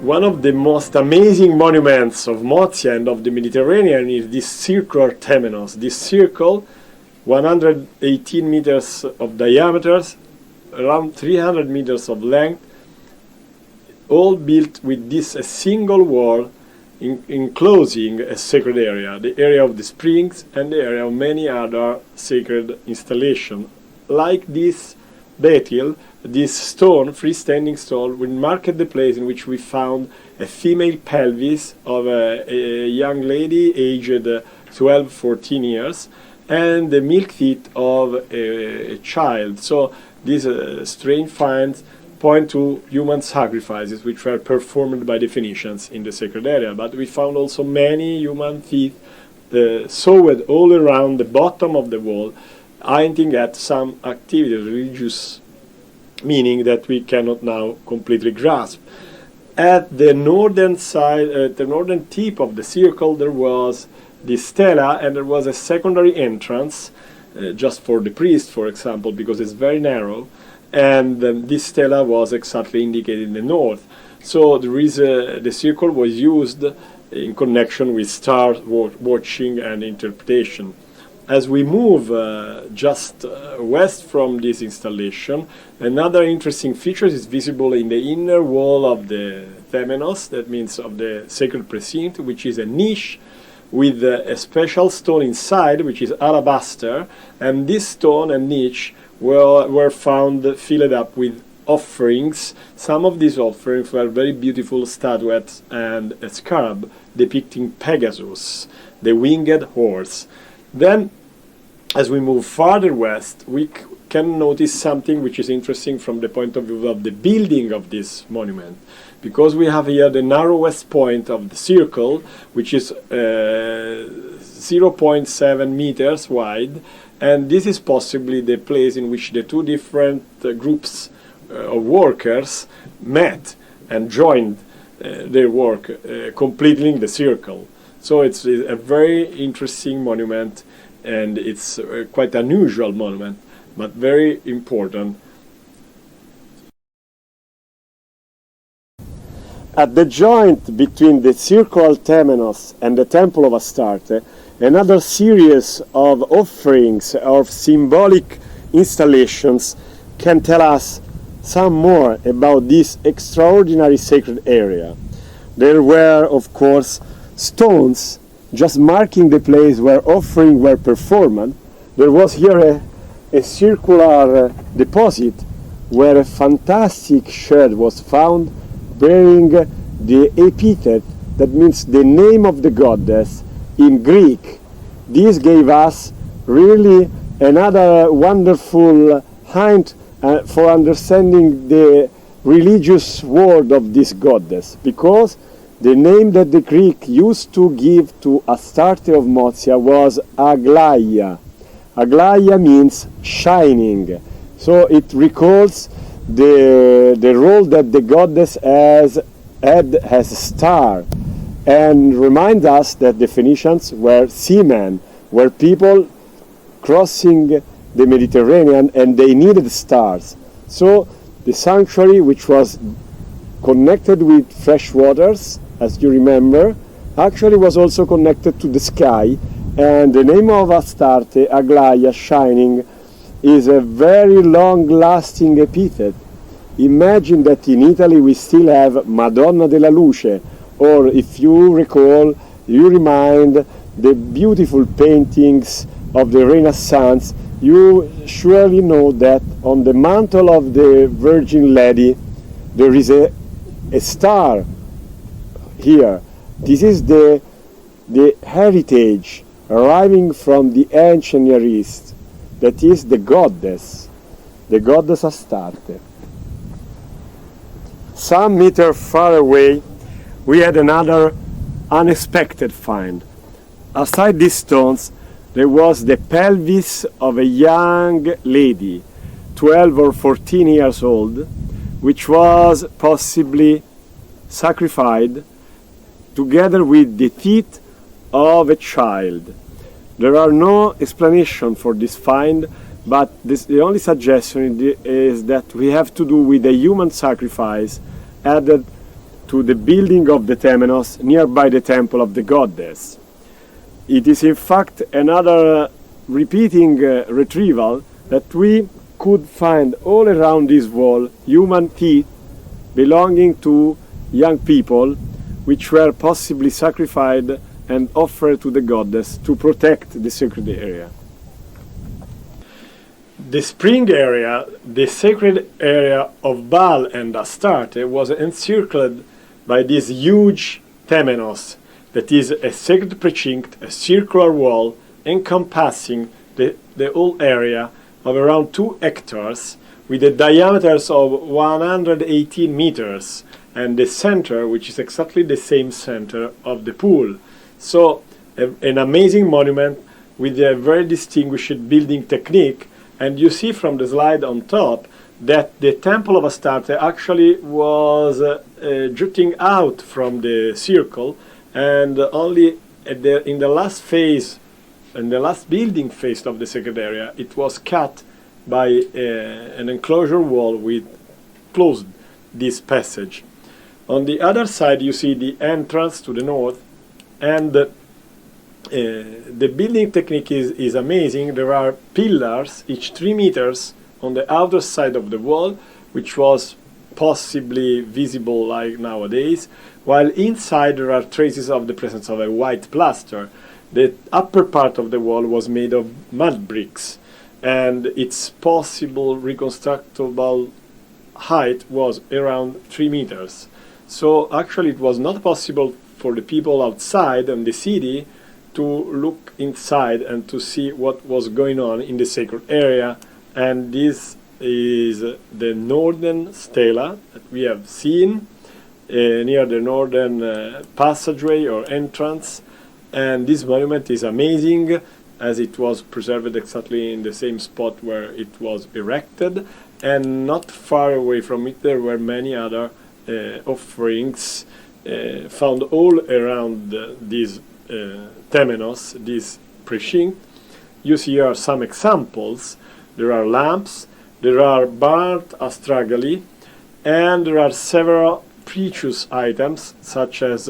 One of the most amazing monuments of Mozia and of the Mediterranean is this circular temenos. This circle, 118 meters of diameter, around 300 meters of length, all built with this a single wall enclosing a sacred area, the area of the springs and the area of many other sacred installations. Like this betil, this stone, freestanding stone, will mark the place in which we found a female pelvis of a young lady aged 12-14 years and the milk teeth of a child. So these strange finds point to human sacrifices which were performed by the Phoenicians in the sacred area. But we found also many human teeth sewed all around the bottom of the wall, hinting at some activity, religious meaning that we cannot now completely grasp. At the northern side, at the northern tip of the circle, there was the stela, and there was a secondary entrance, just for the priest, for example, because it's very narrow, and this stela was exactly indicated in the north. So there is the circle was used in connection with star watching and interpretation. As we move just west from this installation, another interesting feature is visible in the inner wall of the themenos, that means of the sacred precinct, which is a niche with a special stone inside, which is alabaster, and this stone and niche were found filled up with offerings. Some of these offerings were very beautiful statuettes and a scarab depicting Pegasus, the winged horse. Then, as we move farther west, we can notice something which is interesting from the point of view of the building of this monument. Because we have here the narrowest point of the circle, which is 0.7 meters wide, and this is possibly the place in which the two different groups of workers met and joined their work, completing the circle. So it's a very interesting monument, and it's quite unusual monument, but very important. At the joint between the circular temenos and the Temple of Astarte, another series of offerings of symbolic installations can tell us some more about this extraordinary sacred area. There were, of course, stones just marking the place where offerings were performed. There was here a circular deposit where a fantastic sherd was found bearing the epithet, that means the name of the goddess, in Greek. This gave us really another wonderful hint for understanding the religious word of this goddess, because the name that the Greek used to give to Astarte of Mozia was Aglaia. Aglaia means shining, so it recalls the role that the goddess had as a star, and reminds us that the Phoenicians were seamen, were people crossing the Mediterranean, and they needed stars. So the sanctuary, which was connected with fresh waters, as you remember, actually was also connected to the sky, and the name of Astarte, Aglaia, shining, is a very long-lasting epithet. Imagine that in Italy we still have Madonna della Luce, or if you recall, you remind the beautiful paintings of the Renaissance, you surely know that on the mantle of the Virgin Lady there is a star here. This is the heritage arriving from the ancient Near East, that is the goddess Astarte. Some meter far away we had another unexpected find. Aside these stones there was the pelvis of a young lady, 12 or 14 years old, which was possibly sacrificed together with the teeth of a child. There are no explanation for this find, but the only suggestion is that we have to do with a human sacrifice added to the building of the temenos nearby the temple of the goddess. It is in fact another repeating retrieval that we could find all around this wall human teeth belonging to young people, which were possibly sacrificed and offered to the goddess to protect the sacred area. The spring area, the sacred area of Baal and Astarte, was encircled by this huge temenos, that is a sacred precinct, a circular wall encompassing the whole area of around 2 hectares, with the diameters of 118 meters, and the center, which is exactly the same center of the pool. So an amazing monument with a very distinguished building technique. And you see from the slide on top that the temple of Astarte actually was jutting out from the circle, and only in the last phase, in the last building phase of the sacred area, it was cut by an enclosure wall which closed this passage. On the other side you see the entrance to the north, and the building technique is amazing. There are pillars, each 3 meters, on the outer side of the wall, which was possibly visible like nowadays, while inside there are traces of the presence of a white plaster. The upper part of the wall was made of mud bricks, and its possible reconstructable height was around 3 meters. So actually it was not possible for the people outside in the city to look inside and to see what was going on in the sacred area. And this is the northern stela that we have seen near the northern passageway or entrance. And this monument is amazing, as it was preserved exactly in the same spot where it was erected, and not far away from it there were many other offerings found all around this temenos, this precinct. You see here some examples. There are lamps, there are burnt astragali, and there are several precious items such as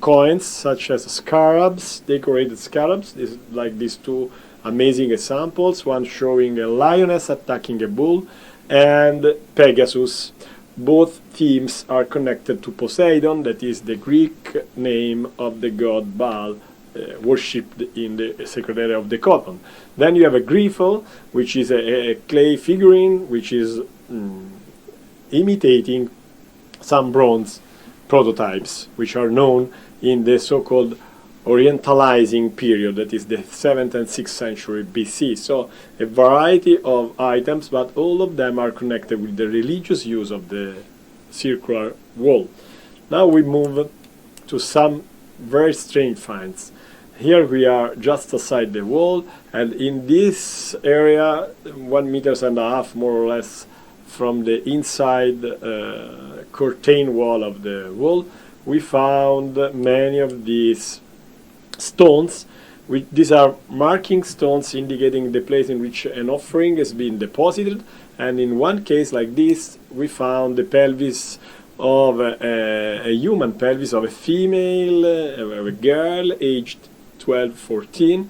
coins, such as scarabs, decorated scarabs, like these 2 amazing examples, one showing a lioness attacking a bull, and Pegasus. Both themes are connected to Poseidon, that is the Greek name of the god Baal, worshipped in the sacred area of the Kothon. Then you have a griffle, which is a clay figurine which is imitating some bronze prototypes, which are known in the so-called Orientalizing period, that is the 7th and 6th century BC. So a variety of items, but all of them are connected with the religious use of the circular wall. Now we move to some very strange finds. Here we are just outside the wall, and in this area, 1.5 meters more or less from the inside curtain wall of the wall, we found many of these stones. These are marking stones indicating the place in which an offering has been deposited, and in one case like this we found the pelvis of a human pelvis of a female, of a girl aged 12-14,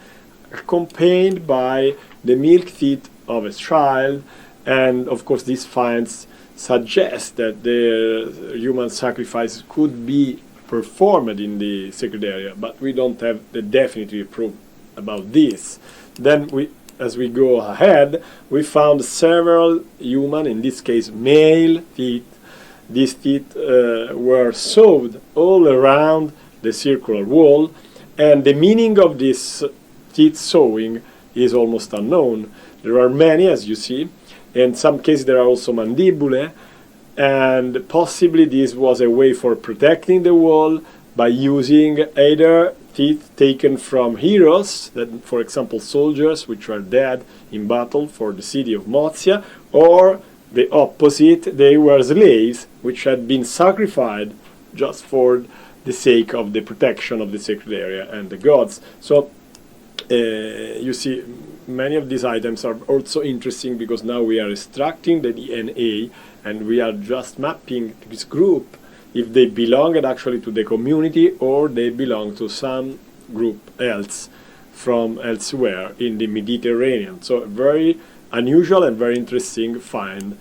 accompanied by the milk teeth of a child. And of course these finds suggest that the human sacrifice could be performed in the sacred area, but we don't have the definitive proof about this. Then as we go ahead, we found several human, in this case male teeth. These teeth were sewed all around the circular wall, and the meaning of this teeth sewing is almost unknown. There are many, as you see. In some cases there are also mandibulae, and possibly this was a way for protecting the wall by using either teeth taken from heroes, that, for example, soldiers which were dead in battle for the city of Mozia, or the opposite, they were slaves which had been sacrificed just for the sake of the protection of the sacred area and the gods. So you see, many of these items are also interesting because now we are extracting the DNA and we are just mapping this group if they belonged actually to the community or they belonged to some group else from elsewhere in the Mediterranean. So a very unusual and very interesting find